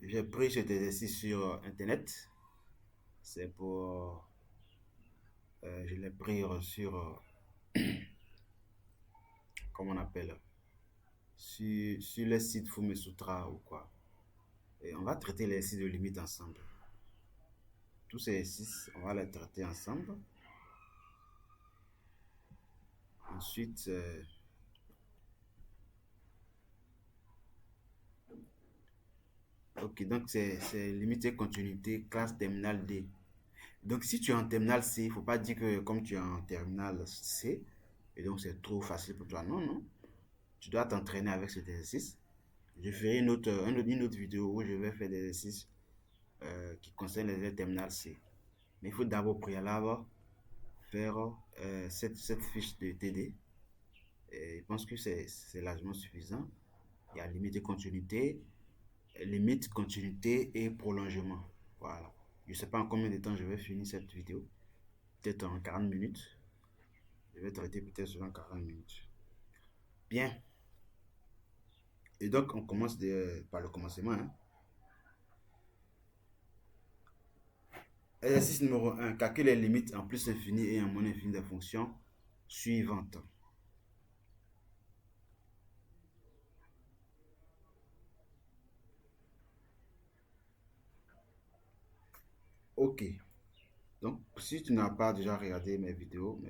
J'ai pris cet exercice sur Internet. C'est pour... je l'ai pris sur... comment on appelle? Sur le site Fume Sutra ou quoi. Et on va traiter les exercices de limite ensemble. Tous ces exercices, on va les traiter ensemble. Ensuite... ok, donc c'est limite et continuité, classe terminale D. Donc, si tu es en terminale C, il ne faut pas dire que comme tu es en terminale C, et donc c'est trop facile pour toi. Non, non. Tu dois t'entraîner avec cet exercice. Je ferai une autre vidéo où je vais faire des exercices qui concernent les terminales C. Mais il faut d'abord préalable faire cette fiche de TD. Et je pense que c'est largement suffisant. Il y a limite, continuité et prolongement. Voilà. Je ne sais pas en combien de temps je vais finir cette vidéo. Peut-être en 40 minutes. Je vais traiter peut-être sur 40 minutes. Bien. Et donc, on commence par le commencement. Hein. Exercice numéro 1. Calcule les limites en plus infini et en moins infini des fonctions suivantes. Ok. Donc, si tu n'as pas déjà regardé mes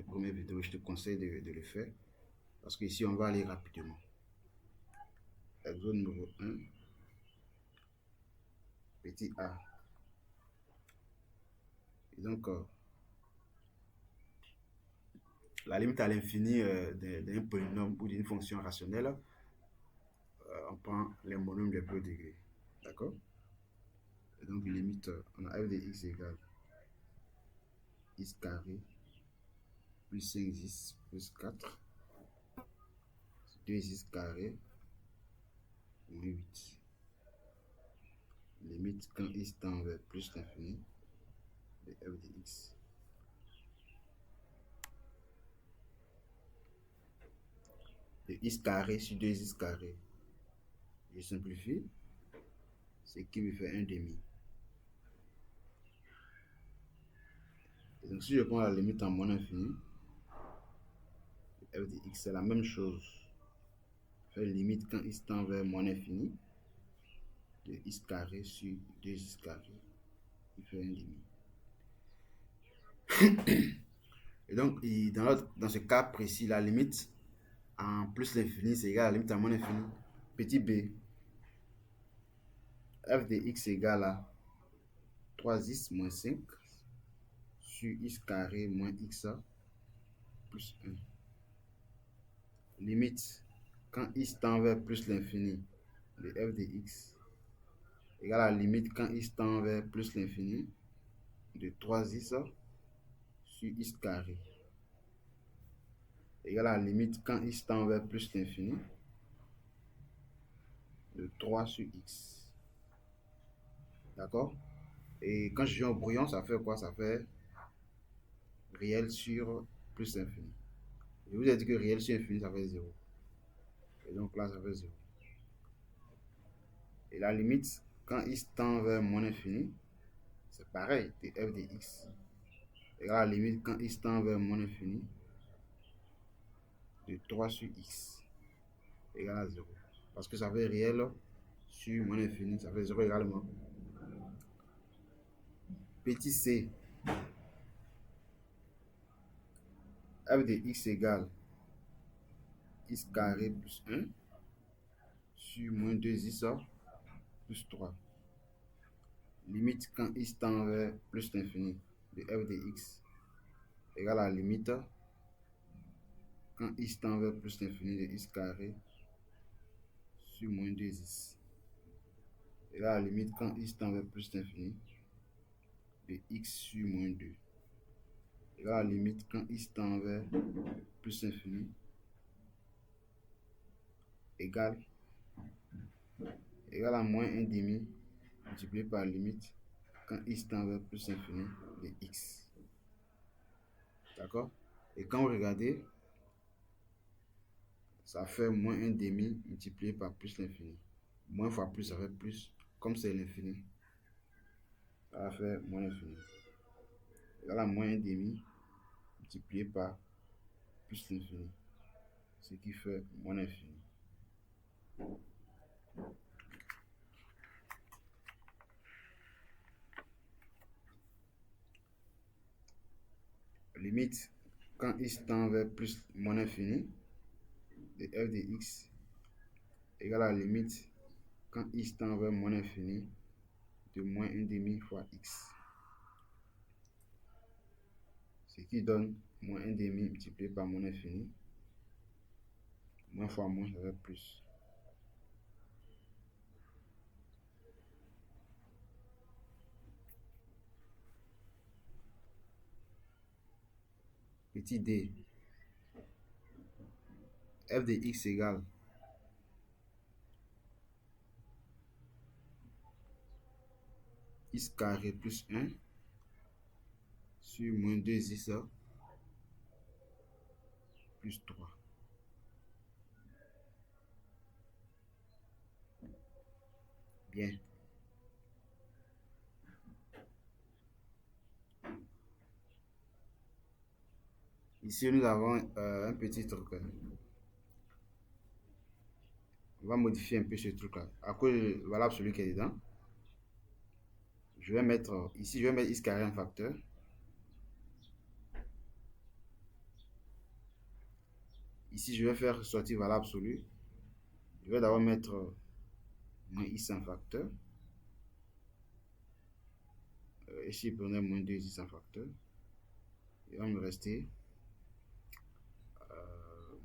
premières vidéos, je te conseille de le faire. Parce qu'ici, on va aller rapidement. Exo numéro 1. Petit a. Et donc, la limite à l'infini d'un polynôme ou d'une fonction rationnelle, on prend les mononymes des plus degrés. D'accord? Et donc, limite, on a f de x égale x carré plus 5x plus 4, 2x carré moins 8. Limite quand x tend vers plus l'infini de f de x. De x carré sur 2x carré. Je simplifie, ce qui me fait 1 demi. Et donc si je prends la limite en moins infini, f de x c'est la même chose. Fait limite quand x tend vers moins infini de x carré sur 2x carré, il fait 1 demi. Et donc dans ce cas précis, la limite en plus l'infini c'est égal à la limite en moins infini. Petit b, f de x égale à 3x moins 5 sur x carré moins x plus 1. Limite quand x tend vers plus l'infini de f de x égale à la limite quand x tend vers plus l'infini de 3x sur x carré égale à la limite quand x tend vers plus l'infini de 3 sur x. D'accord? Et quand je suis en brouillon, ça fait quoi? Ça fait réel sur plus infini. Je vous ai dit que réel sur infini, ça fait 0. Et donc là, ça fait 0. Et la limite, quand x tend vers moins infini, c'est pareil, de f de x. Et à la limite, quand x tend vers moins infini, de 3 sur x égale à 0. Parce que ça fait réel sur moins infini, ça fait 0 également. Petit c, f de x égale x carré plus 1 sur moins 2x plus 3. Limite quand x tend vers plus l'infini de f de x égale à la limite quand x tend vers plus l'infini de x carré sur moins 2x égale à la limite quand x tend vers plus l'infini de x sur moins 2 égale à la limite quand x tend vers plus l'infini égale à moins 1 demi multiplié par la limite quand x tend vers plus l'infini de x. D'accord? Et quand vous regardez, ça fait moins 1 demi multiplié par plus l'infini. Moins fois plus, ça fait plus. comme c'est l'infini, ça va faire moins l'infini. Égal à moins 1 demi multiplié par plus l'infini, ce qui fait moins l'infini. Limite, quand x tend vers plus moins l'infini, de f de x égale à la limite, quand x tend vers moins l'infini, de moins 1 demi fois x. Ce qui donne moins 1 demi multiplié par moins l'infini. Moins fois moins, ça fait plus. Petit d, f de x égale x carré plus 1 sur moins 2x plus 3. Bien. Ici, nous avons un petit truc. On va modifier un peu ce truc-là. À cause de valable celui qui est dedans, je vais mettre ici, je vais mettre x carré en facteur. Ici, je vais faire sortir valable absolu. Je vais d'abord mettre moins x en facteur. Ici, prenez moins 2x en facteur. Il va me rester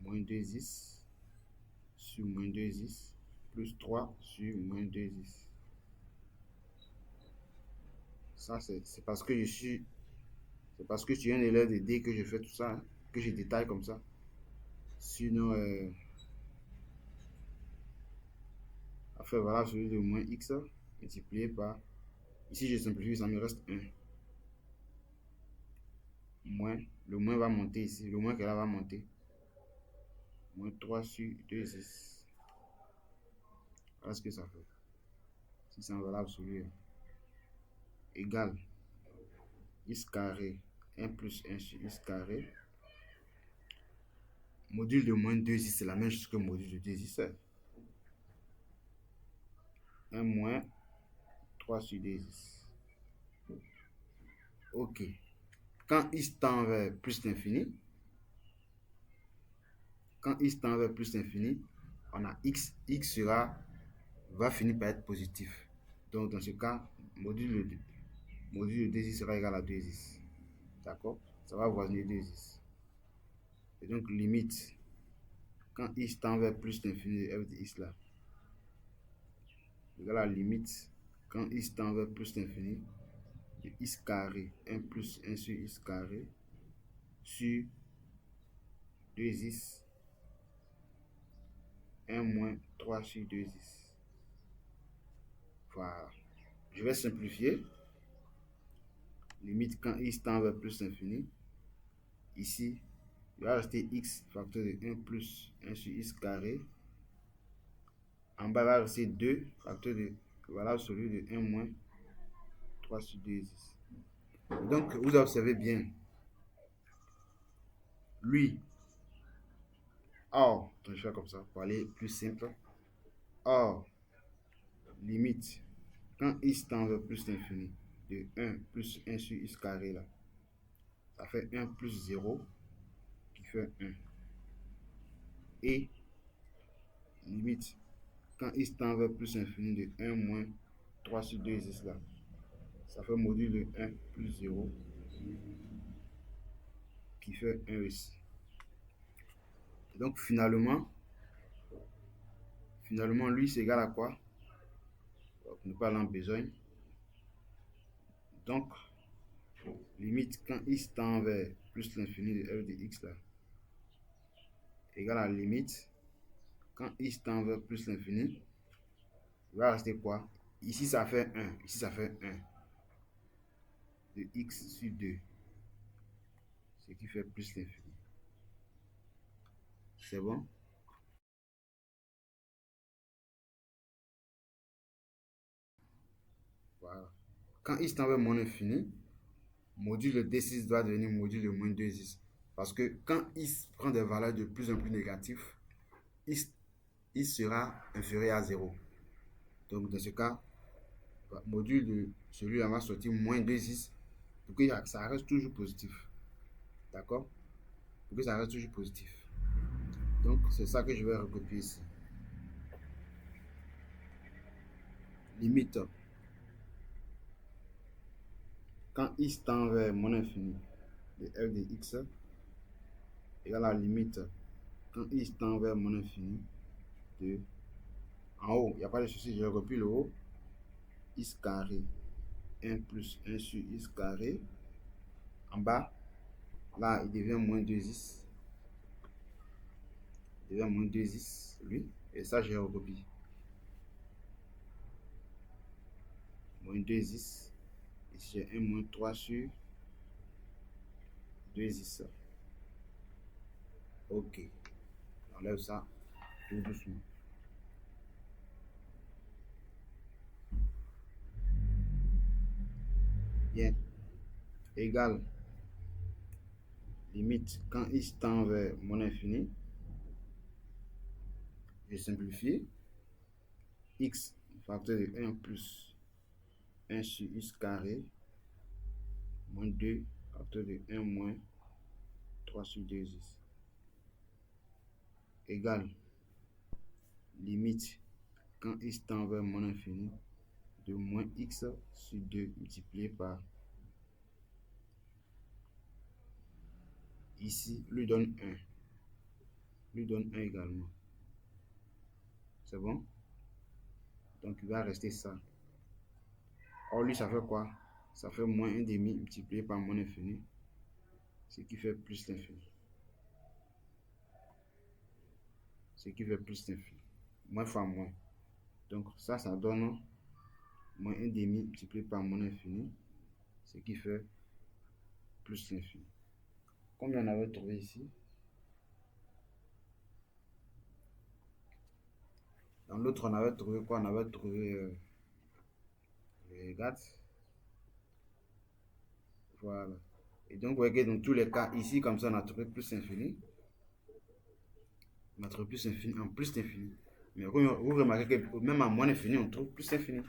moins 2x sur moins 2x plus 3 sur moins 2x. Ça, c'est parce que je suis... C'est parce que je suis un élève de D que je fais tout ça, hein, que je détaille comme ça. Sinon, enfin voilà, celui de moins x multiplié par... Ici, je simplifie, ça me reste 1. Moins, le moins va monter ici, le moins qu'elle va monter. Moins 3 sur 2x. Voilà ce que ça fait. Si c'est en valable absolue. Égal x carré 1 plus 1 sur x carré. Module de moins 2x, c'est la même chose que module de 2x. 1 moins 3 sur 2x. Ok. Quand x tend vers plus l'infini, on a x va finir par être positif. Donc dans ce cas, module de 2x sera égal à 2x. D'accord? Ça va voisiner 2x. Et donc limite, quand x tend vers plus l'infini de f de x là, égale à la limite, quand x tend vers plus l'infini de x carré 1 plus 1 sur x carré sur 2x 1 moins 3 sur 2x. Voilà. Je vais simplifier. Limite quand x tend vers plus l'infini. Ici, il va rester x facteur de 1 plus 1 sur x carré. En bas, il va rester 2 facteur de voilà celui de 1 moins 3 sur 2x. Donc, vous observez bien. Lui, or, je fais comme ça pour aller plus simple. Or, limite, quand x tend vers plus l'infini, de 1 plus 1 sur x carré là, ça fait 1 plus 0 qui fait 1. Et limite, quand x tend vers plus l'infini de 1 moins 3 sur 2x là, ça fait module de 1 plus 0 qui fait 1 aussi. Et donc finalement, lui c'est égal à quoi? Pour ne pas aller en besogne. Donc, limite quand x tend vers plus l'infini de f de x là, égale à la limite, quand x tend vers plus l'infini, il va rester quoi? Ici ça fait 1, ici ça fait 1 de x sur 2, ce qui fait plus l'infini. C'est bon? quand x tend vers moins l'infini, module de D6 doit devenir module de moins 2x. Parce que quand x prend des valeurs de plus en plus négatives, x sera inférieur à 0. Donc dans ce cas, module de celui-là va sortir moins 2x pour que ça reste toujours positif. D'accord? Pour que ça reste toujours positif. Donc c'est ça que je vais recopier ici. Limite. Quand x tend vers moins infini de f de x égale à la limite quand x tend vers moins infini de, en haut, il n'y a pas de souci, je recopie le haut, x carré 1 plus 1 sur x carré. En bas, là, il devient moins 2x. Il devient moins 2x, lui. Et ça, je recopie. Moins 2x. Ici, j'ai 1 moins 3 sur 2x. Ok. On enlève ça tout doucement. Bien. Égal. Limite, quand x tend vers moins infini, je simplifie. X facteur de 1 plus 1 sur x carré moins 2 facteur de 1 moins 3 sur 2x égale limite quand x tend vers moins infini de moins x sur 2 multiplié par ici lui donne 1. Lui donne 1 également. C'est bon? Donc il va rester ça. Or lui ça fait quoi? Ça fait moins 1 demi multiplié par moins infini. Ce qui fait plus l'infini. Ce qui fait plus l'infini. Moins fois moins. Donc ça donne moins 1 demi multiplié par moins infini. Ce qui fait plus l'infini. Combien on avait trouvé ici? Dans l'autre, on avait trouvé quoi? On avait trouvé les gats. Voilà. Et donc, vous voyez que dans tous les cas, ici, comme ça, on a trouvé plus infini. On a trouvé plus infini en plus d'infini. Mais vous remarquez que même en moins infini, on trouve plus infini.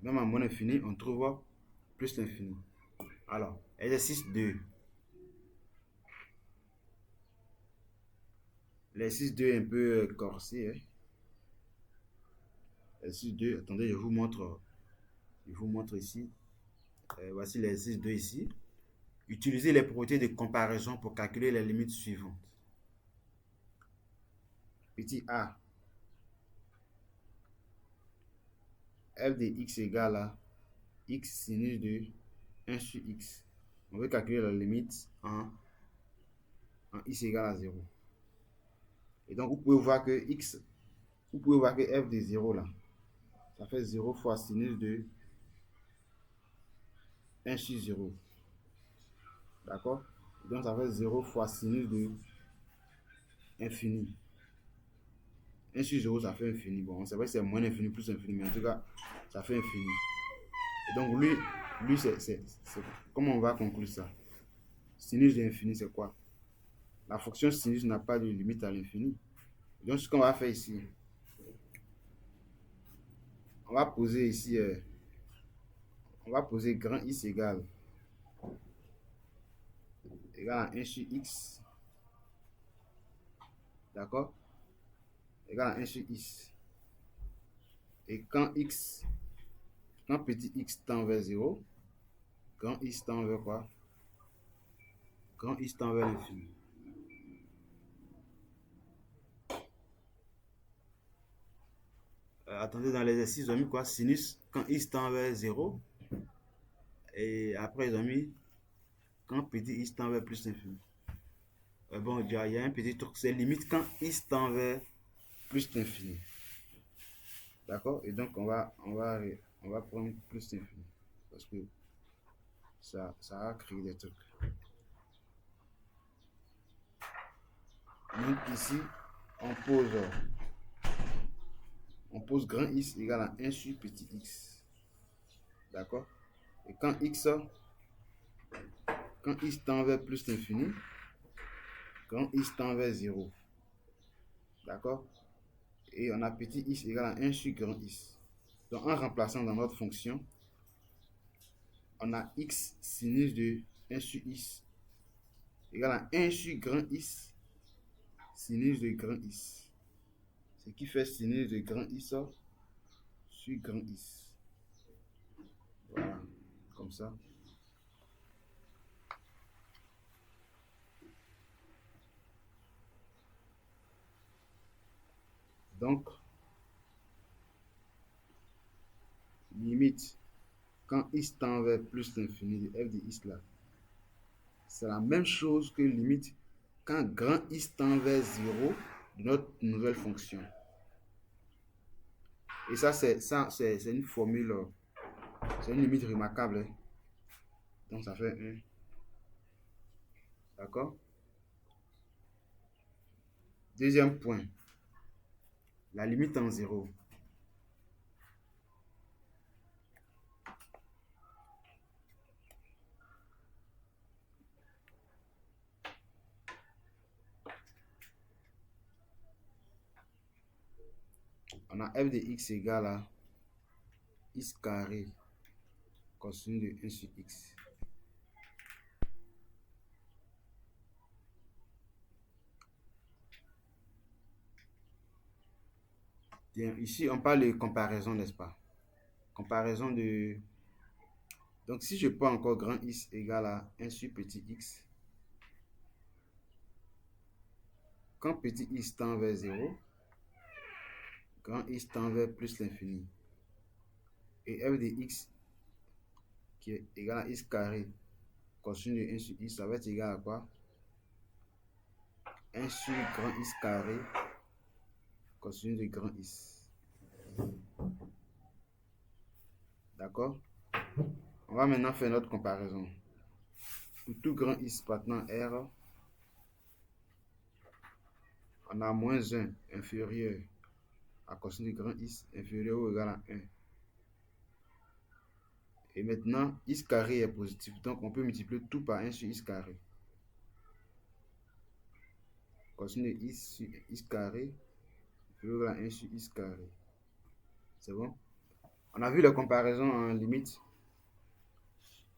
Même en moins infini, on trouve plus l'infini. Alors, exercice 2. L'exercice 2 est un peu corsé. Hein? L'exercice 2, attendez, je vous montre ici. Voici l'exercice 2 ici. Utilisez les propriétés de comparaison pour calculer les limites suivantes. Petit a, f de x égale à x sinus de 1 sur x. On veut calculer la limite en x égale à 0. Et donc, vous pouvez voir que f de 0 là, ça fait 0 fois sinus de 1 sur 0. D'accord? Donc, ça fait 0 fois sinus de infini. 1 sur 0, ça fait infini. Bon, c'est vrai que c'est moins infini plus infini, mais en tout cas, ça fait infini. Et donc, lui c'est comment on va conclure ça? Sinus de l'infini, c'est quoi? La fonction sinus n'a pas de limite à l'infini. Donc, ce qu'on va faire ici, on va poser ici, on va poser grand x égale à 1 sur x. D'accord? Égal à 1 sur x. Et quand petit x tend vers 0, grand x tend vers quoi? Grand x tend vers l'infini. Attendez, dans l'exercice, ils ont mis quoi? Sinus quand x tend vers 0. Et après, ils ont mis quand petit x tend vers plus l'infini. Bon, il y a un petit truc, c'est limite quand x tend vers plus l'infini. D'accord? Et donc, on va prendre plus l'infini. Parce que ça va créer des trucs. Donc, ici, on pose grand x égale à 1 sur petit x. D'accord? Et quand x tend vers plus l'infini, quand x tend vers 0. D'accord? Et on a petit x égale à 1 sur grand x. Donc en remplaçant dans notre fonction, on a x sinus de 1 sur x égale à 1 sur grand x sinus de grand x. Ce qui fait sinus de grand x sur grand x. Voilà, comme ça. Donc, limite, quand x tend vers plus l'infini de f de x là, c'est la même chose que limite quand grand x tend vers 0 de notre nouvelle fonction. Et ça, c'est une formule, c'est une limite remarquable. Hein. Donc, ça fait 1. D'accord? Deuxième point, la limite en 0. On a f de x égale à x carré cosinus de 1 sur x. Bien, ici, on parle de comparaison, n'est-ce pas? Comparaison de... Donc, si je prends encore grand x égale à 1 sur petit x, quand petit x tend vers 0, grand x tend vers plus l'infini. Et f de x qui est égal à x carré cosinus de 1 sur x, ça va être égal à quoi? 1 sur grand x carré cosinus de grand x. D'accord? On va maintenant faire notre comparaison. Pour tout grand x appartenant R, on a moins 1 inférieur à cosinus de grand x inférieur ou égal à 1. Et maintenant, x carré est positif, donc on peut multiplier tout par 1 sur x carré. Cosinus de x sur x carré inférieur ou égal à 1 sur x carré. C'est bon? On a vu la comparaison en limite.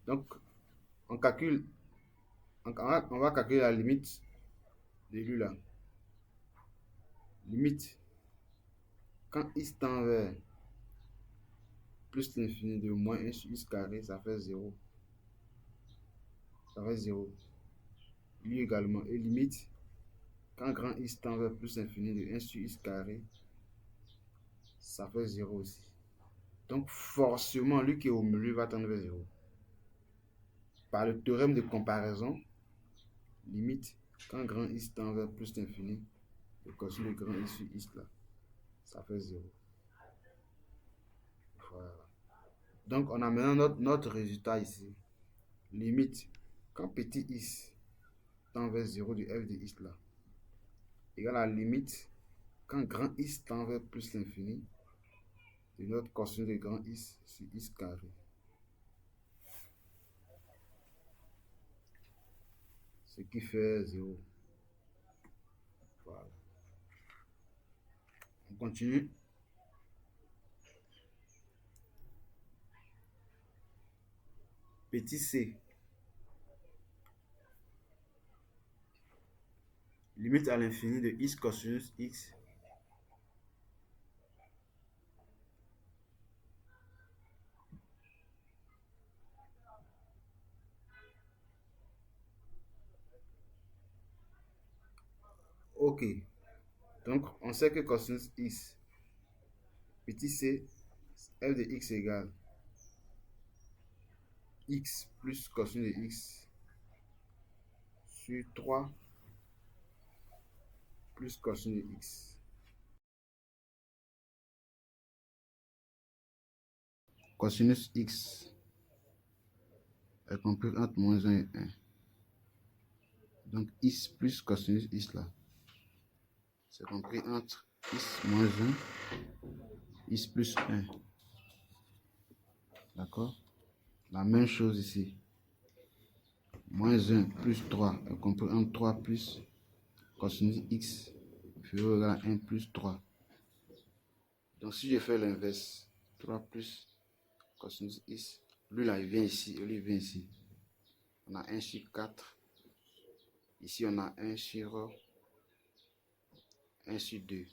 Donc, on calcule, on va calculer la limite de lui là. Limite, quand x tend vers plus l'infini de moins 1 sur x carré, ça fait 0. Ça fait 0. Lui également. Et limite, quand grand x tend vers plus l'infini de 1 sur x carré, ça fait 0 aussi. Donc, forcément, lui qui est au milieu va tendre vers 0. Par le théorème de comparaison, limite, quand grand x tend vers plus l'infini, le cosinus de grand x sur x là, ça fait 0. Voilà. Donc, on a maintenant notre résultat ici. Limite, quand petit x tend vers 0 du f de x là, égale à la limite, quand grand x tend vers plus l'infini, de notre cosinus de grand x sur x carré. Ce qui fait 0. Voilà. On continue. Petit c. Limite à l'infini de x cosinus x. Ok. Donc, on sait que cosinus x, petit c, f de x égale x plus cosinus de x sur 3 plus cosinus de x. Cosinus x est compris entre moins 1 et 1. Donc, x plus cosinus x là, c'est compris entre x moins 1, x plus 1. D'accord? La même chose ici. Moins 1 plus 3 est compris entre 3 plus cosinus x inférieur ou égal à 1 plus 3. Donc si je fais l'inverse, 3 plus cosinus x, lui là il vient ici et lui il vient ici. On a 1 sur 4. Ici on a 1 sur 2.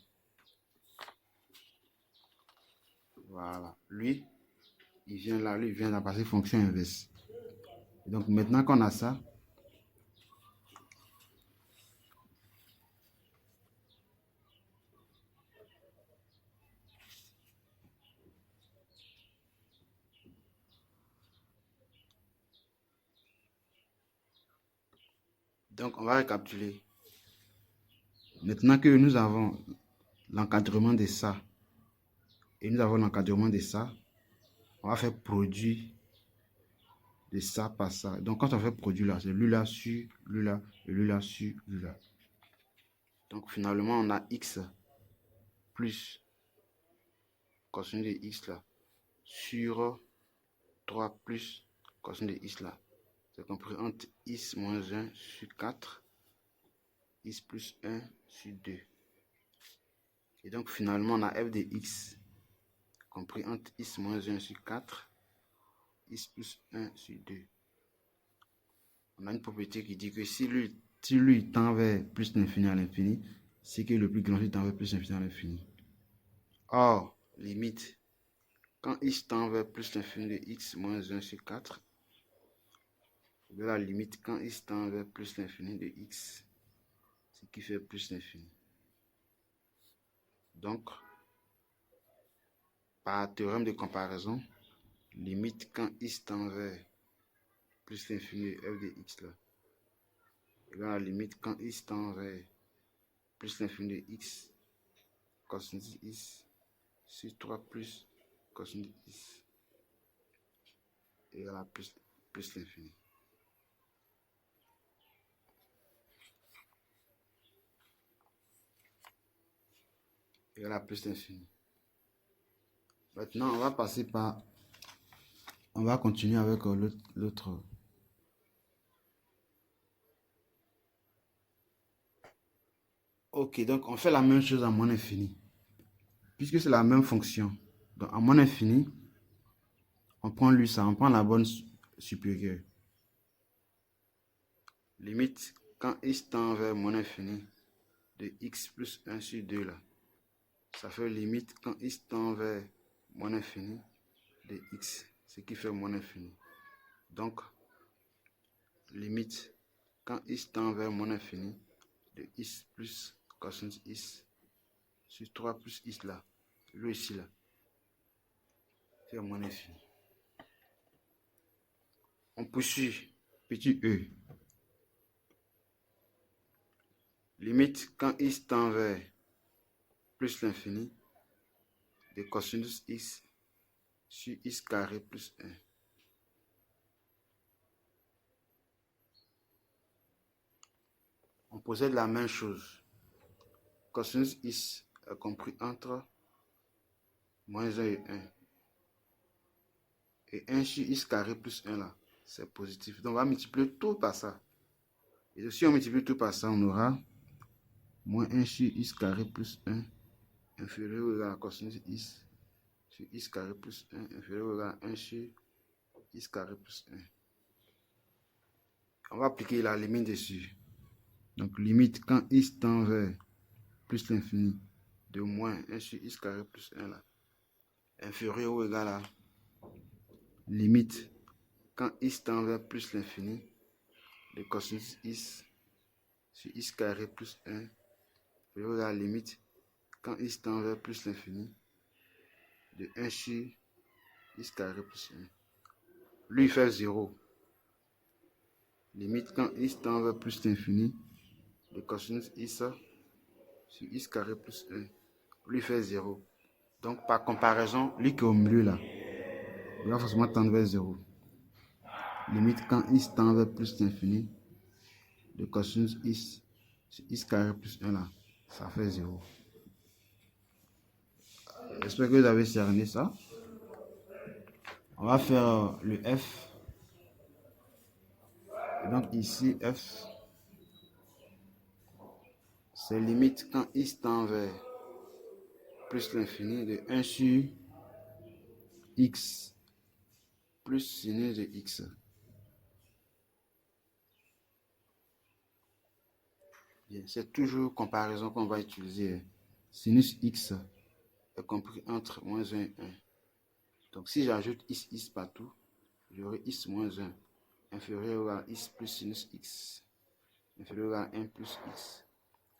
Voilà. Lui, il vient là, lui il vient là parce que fonction inverse. Et donc maintenant qu'on a ça, donc on va récapituler. Maintenant que nous avons l'encadrement de ça et nous avons l'encadrement de ça, on va faire produit de ça par ça. Donc quand on fait produit là, c'est lui là sur lui là et lui là sur lui là. Donc finalement on a x plus cosinus de x là sur 3 plus cosinus de x là. C'est compris entre x moins 1 sur 4, x plus 1 sur 2. Et donc finalement on a f de x compris entre x moins 1 sur 4, x plus 1 sur 2. On a une propriété qui dit que si lui tend vers plus l'infini à l'infini, c'est que le plus grand tend vers plus l'infini à l'infini. Or, limite, quand x tend vers plus l'infini de x moins 1 sur 4, de la limite quand x tend vers plus l'infini de x, ce qui fait plus l'infini. Donc, par théorème de comparaison, limite quand x tend vers plus l'infini de f de x là, et là la limite quand x tend vers plus l'infini de x, cosinus x sur 3 plus cosinus x égale à plus l'infini. Égale à plus l'infini. Maintenant, on va passer par... On va continuer avec l'autre. Ok, donc on fait la même chose à moins infini. Puisque c'est la même fonction. Donc à moins infini, on prend lui ça, on prend la borne supérieure. Limite, quand x tend vers moins infini de x plus 1 sur 2 là, ça fait limite quand x tend vers moins infini de x, ce qui fait moins infini. Donc, limite, quand x tend vers moins infini de x plus cosinus x sur 3 plus x là, lui ici là, fait moins infini. On poursuit, petit e. Limite, quand x tend vers plus l'infini de cosinus x sur x carré plus 1. On possède la même chose. Cosinus x est compris entre moins 1 et 1. Et 1 sur x carré plus 1 là, c'est positif. Donc on va multiplier tout par ça. Et si on multiplie tout par ça, on aura moins 1 sur x carré plus 1 inférieur ou égal à cosinus x sur x carré plus 1 inférieur ou égal à 1 sur x carré plus 1. On va appliquer la limite dessus. Donc limite quand x tend vers plus l'infini de moins 1 sur x carré plus 1 là, inférieur ou égal à limite quand x tend vers plus l'infini de cosinus x sur x carré plus 1 inférieur ou égal à limite quand x tend vers plus l'infini de 1 sur x carré plus 1. Lui il fait 0. Limite quand x tend vers plus l'infini de cosinus x sur x carré plus 1. Lui fait 0. Donc par comparaison, lui qui est au milieu là, il va forcément tendre vers 0. Limite quand x tend vers plus l'infini de cosinus x sur x carré plus 1 là, ça fait 0. J'espère que vous avez cerné ça. On va faire le f. Et donc ici, f, c'est limite quand x tend vers plus l'infini de 1 sur x plus sinus de x. C'est toujours comparaison qu'on va utiliser. Sinus x est compris entre moins 1 et 1. Donc si j'ajoute x partout, j'aurai x moins 1 inférieur à x plus sinus x inférieur à 1 plus x.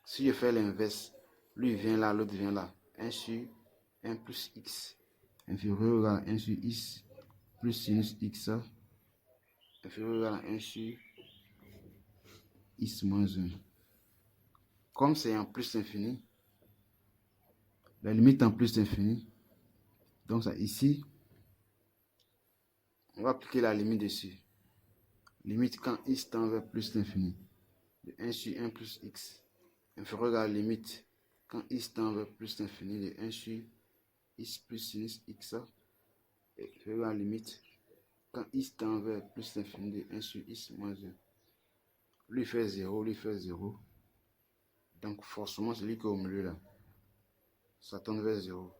Si je fais l'inverse, lui vient là, l'autre vient là. 1 sur 1 plus x inférieur à 1 sur x plus sinus x inférieur à 1 sur x moins 1. Comme c'est en plus infini, la limite en plus infini, donc ça ici, on va appliquer la limite dessus. Limite quand x tend vers plus l'infini de 1 sur 1 plus x inférieur à la limite quand x tend vers plus l'infini de 1 sur x plus sinus x inférieur à la limite quand x tend vers plus l'infini de 1 sur x moins 1. Lui fait 0, lui fait 0. Donc forcément celui qui est au milieu là, ça tend vers 0.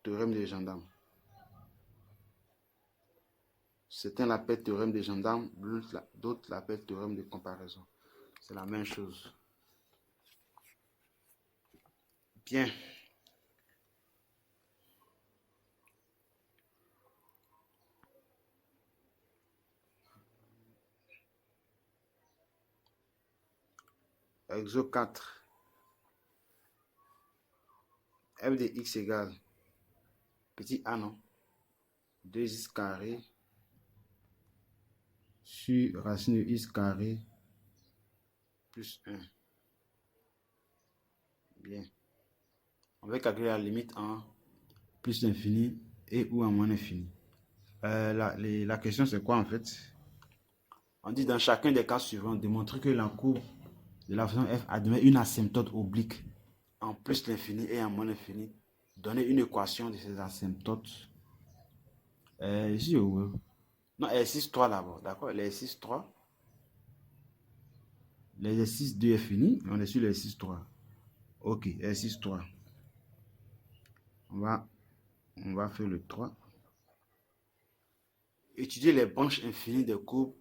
Théorème des gendarmes. Certains l'appellent théorème des gendarmes, d'autres l'appellent théorème de comparaison. C'est la même chose. Bien. Exo 4. F de x égale petit a, non? 2x carré sur racine de x carré plus 1. Bien. On va calculer la limite en plus l'infini et ou en moins l'infini. La question c'est quoi en fait? On dit dans chacun des cas suivants, démontrer que la courbe de la fonction f admet une asymptote oblique en plus l'infini et en moins l'infini. Donner une équation de ces asymptotes. Ici, non, exercice 3 d'abord, d'accord? L'exercice 3. L'exercice 2 est fini, on est sur l'exercice 3. Ok, exercice 3. On va faire le 3. Étudier les branches infinies des courbes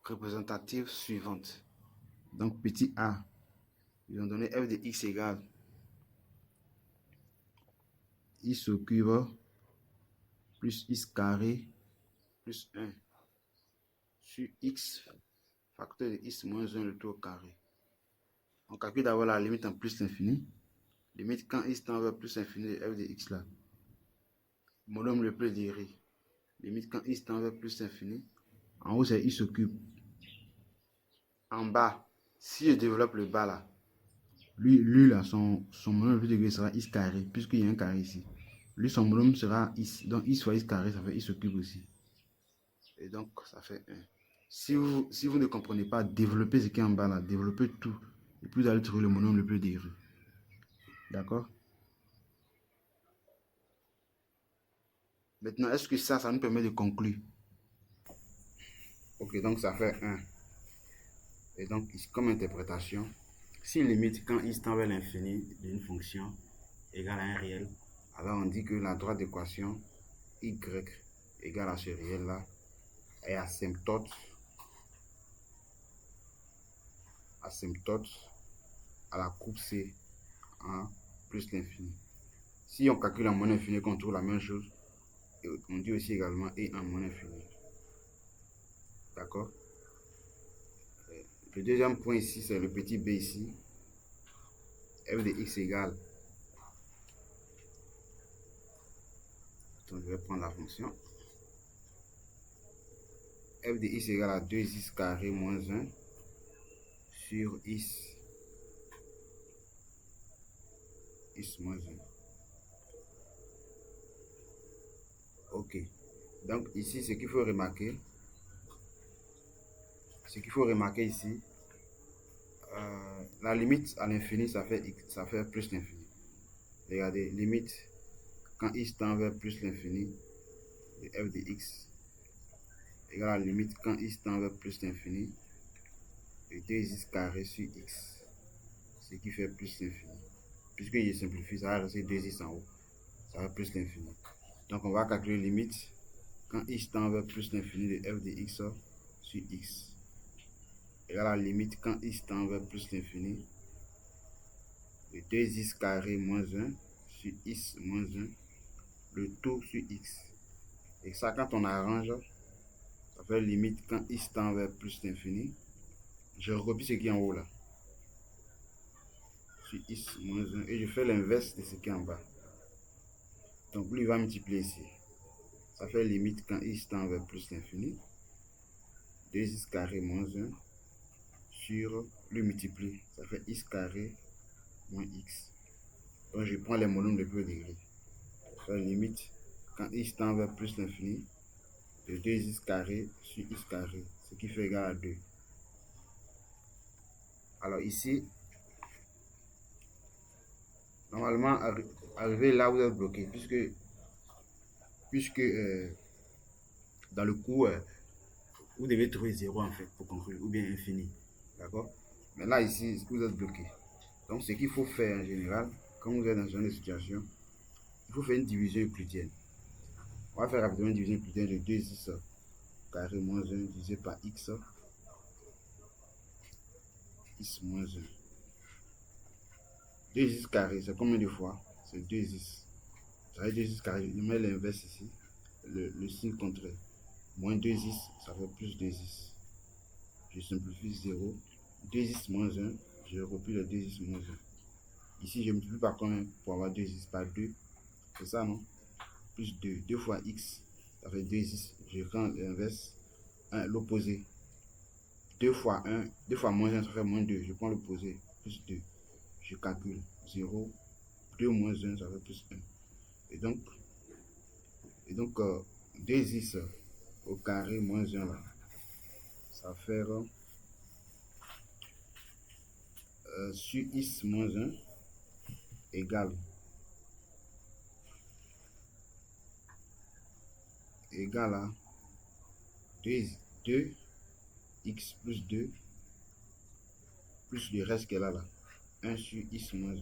représentatives suivantes. Donc, petit a, ils ont donné f de x égale x au cube plus x carré plus 1 sur x facteur de x moins 1 le tout au carré. On calcule d'abord la limite en plus l'infini. Limite quand x tend vers plus l'infini de f de x là. Monome le plus direct. Limite quand x tend vers plus l'infini. En haut c'est x au cube. En bas, si je développe le bas là, lui là, son monome le plus degré sera x carré, puisqu'il y a un carré ici. Lui, son monome sera x. Donc x fois x carré, ça fait x au cube aussi. Et donc, ça fait 1. Si vous ne comprenez pas, développez ce qui est en bas là, développez tout. Et puis vous allez trouver le monome le plus degré. D'accord? Maintenant, est-ce que ça nous permet de conclure? Ok, donc ça fait 1. Et donc, comme interprétation, si limite quand x tend vers l'infini d'une fonction égale à un réel, alors on dit que la droite d'équation y égale à ce réel là est asymptote à la courbe C en plus l'infini. Si on calcule en moins l'infini, qu'on trouve la même chose, et on dit aussi également et en moins l'infini. D'accord? Le deuxième point ici, c'est le petit b ici. F de x égale. Donc je vais prendre la fonction. F de x égale à 2x carré moins 1 sur x moins 1. Ok. Donc ici, ce qu'il faut remarquer ici, la limite à l'infini, ça fait plus l'infini. Regardez, limite quand x tend vers plus l'infini de f de x égale à la limite quand x tend vers plus l'infini de 2x carré sur x, ce qui fait plus l'infini. Puisque je simplifie, ça va rester 2x en haut, ça va plus l'infini. Donc on va calculer limite quand x tend vers plus l'infini de f de x sur x, égale à la limite quand x tend vers plus l'infini de 2x carré moins 1 sur x moins 1, le tout sur x. Et ça, quand on arrange, ça fait limite quand x tend vers plus l'infini. Je recopie ce qui est en haut là, sur x moins 1, et je fais l'inverse de ce qui est en bas. Donc lui, il va multiplier ici. Ça fait limite quand x tend vers plus l'infini, 2x carré moins 1 sur, lui multiplie, ça fait x carré moins x. Donc je prends les monomes de premier degré. Ça fait limite quand x tend vers plus l'infini de 2x carré sur x carré, ce qui fait égal à 2. Alors ici, normalement, arrivé là, vous êtes bloqué, puisque dans le cours, vous devez trouver 0 en fait pour conclure, ou bien infini. D'accord? Mais là, ici, vous êtes bloqué. Donc, ce qu'il faut faire en général, quand vous êtes dans ce genre de situation, il faut faire une division euclidienne. On va faire rapidement une division euclidienne de 2x carré moins 1 divisé par x moins 1. 2x carré, c'est combien de fois? C'est 2x. Ça fait 2x carré, je mets l'inverse ici, le signe contraire. Moins 2x, ça fait plus 2x. Je simplifie 0. 2x moins 1, je replie le 2x moins 1. Ici, je multiplie par combien pour avoir 2x? Par 2. C'est ça, non? Plus 2. 2 fois x, ça fait 2x. Je prends l'inverse, l'opposé. 2 fois 1, 2 fois moins 1, ça fait moins 2. Je prends l'opposé, plus 2. Je calcule 0. 2 moins 1, ça fait plus 1. Et donc 2x au carré moins 1 là, ça fait sur x moins 1 égale à 2x plus 2 plus le reste qu'elle a là, 1 sur x moins 1.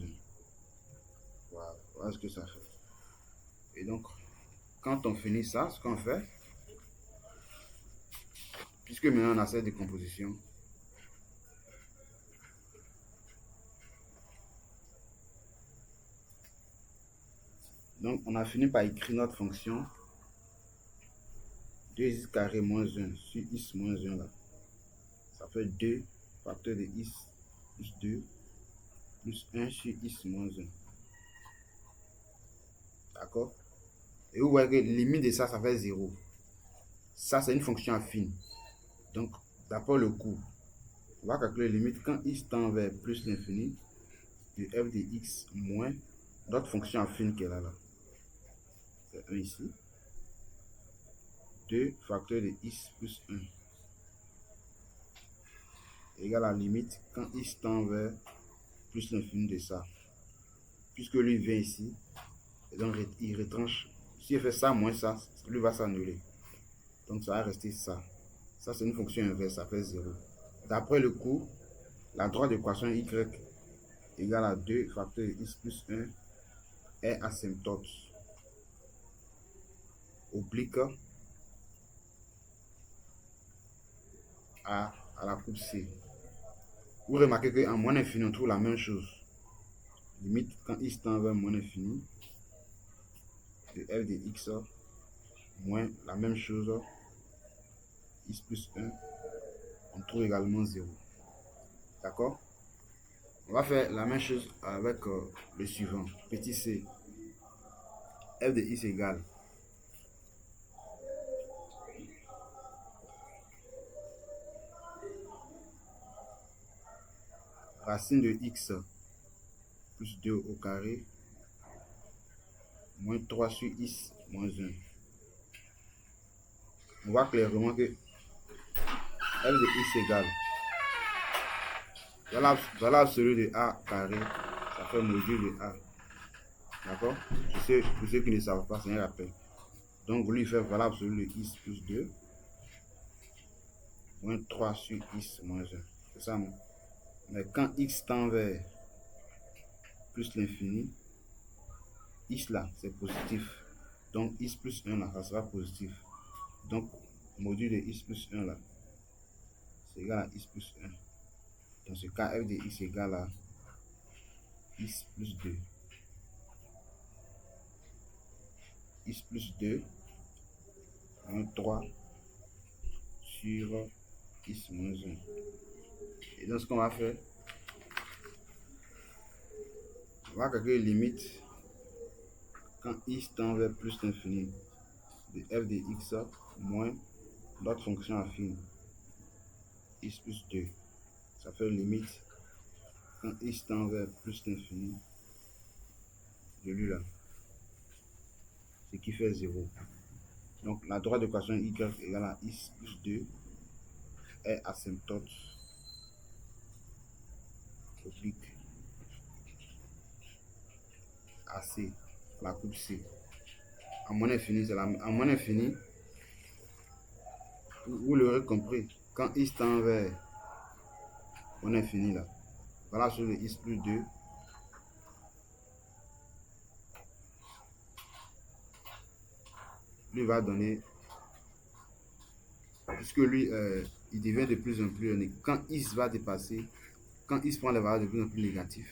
Voilà ce que ça fait. Et donc, quand on finit ça, ce qu'on fait, puisque maintenant on a cette décomposition, donc on a fini par écrire notre fonction 2x carré moins 1 sur x moins 1 là. Ça fait 2 facteur de x plus 2 plus 1 sur x moins 1. D'accord? Et vous voyez que limite de ça, ça fait 0. Ça, c'est une fonction affine. Donc, d'après le cours, on va calculer la limite quand x tend vers plus l'infini de f de x moins notre fonction affine qu'elle a là. C'est 1 ici. 2 facteur de x plus 1 égale à la limite quand x tend vers plus l'infini de ça. Puisque lui vient ici, et donc il retranche. Si il fait ça moins ça, lui va s'annuler. Donc ça va rester ça. Ça c'est une fonction inverse, ça fait 0. D'après le cours, la droite d'équation y égale à 2 facteur de x plus 1 est asymptote. Oblique à la coupe C. Vous remarquez qu'en moins infini, on trouve la même chose. Limite quand x tend vers moins infini de f de x moins la même chose, x plus 1, on trouve également 0. D'accord? On va faire la même chose avec le suivant. Petit c, f de x égale racine de x plus 2 au carré moins 3 sur x moins 1. On voit clairement que f de x égale voilà l'absolu de a carré, ça fait module de a. D'accord? Pour ceux qui ne savent pas, c'est un rappel. Donc, lui, il fait voilà l'absolu de x plus 2 moins 3 sur x moins 1. C'est ça, non? Mais quand x tend vers plus l'infini, x là, c'est positif. Donc, x plus 1 là, ça sera positif. Donc, module de x plus 1 là, c'est égal à x plus 1. Dans ce cas, f de x égale à x plus 2. X plus 2 moins 3 sur x moins 1. Et donc, ce qu'on va faire, on va calculer limite quand x tend vers plus l'infini de f de x moins l'autre fonction affine x plus 2. Ça fait limite quand x tend vers plus l'infini de lui là, ce qui fait 0. Donc la droite d'équation y égale à x plus 2 est asymptote oblique AC, la coupe C. À moins infini, c'est à moins infini, vous l'aurez compris, quand x tend vers moins infini là, voilà sur le x plus 2, lui va donner, puisque lui, il devient de plus en plus unique. Quand x va dépasser, quand x prend les valeurs de plus en plus négatives,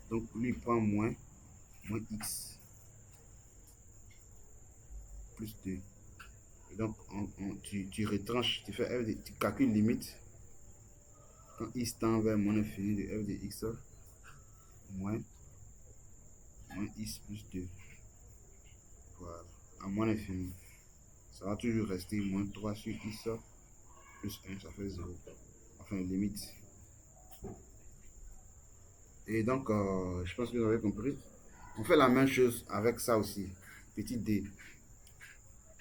donc lui il prend moins x plus 2. Et donc tu retranches, tu fais f de, tu calcules limite quand x tend vers moins infini de f de x moins x plus 2. Voilà, à moins infini. Ça va toujours rester moins 3 sur x plus 1, ça fait 0. Enfin, limite. Et donc, je pense que vous avez compris. On fait la même chose avec ça aussi. Petit d.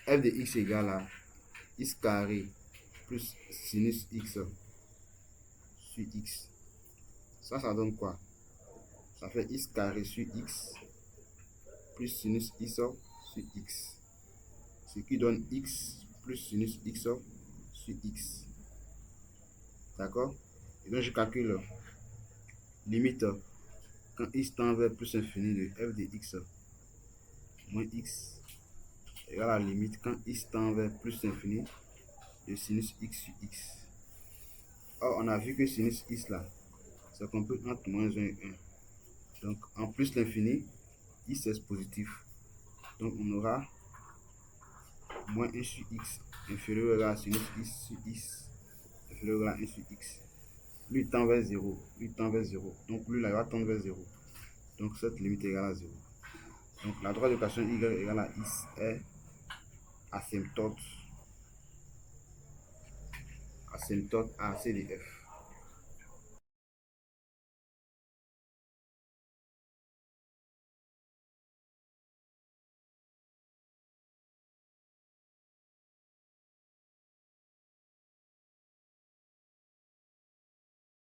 F de x égale à x carré plus sinus x sur x. Ça donne quoi? Ça fait x carré sur x plus sinus x sur x. Ce qui donne x plus sinus x sur x. D'accord? Et donc, je calcule limite quand x tend vers plus infini de f de x moins x égale à la limite quand x tend vers plus infini de sinus x sur x. Or, on a vu que sinus x là, c'est compris entre moins 1 et 1. Donc, en plus l'infini, x est positif. Donc, on aura moins 1 sur x inférieur à sinus x sur x inférieur à 1 sur x. Lui tend vers 0. Lui tend vers 0. Donc, lui là, il va tendre vers 0. Donc, cette limite est égale à 0. Donc, la droite d'équation y égale à x est asymptote AC de f.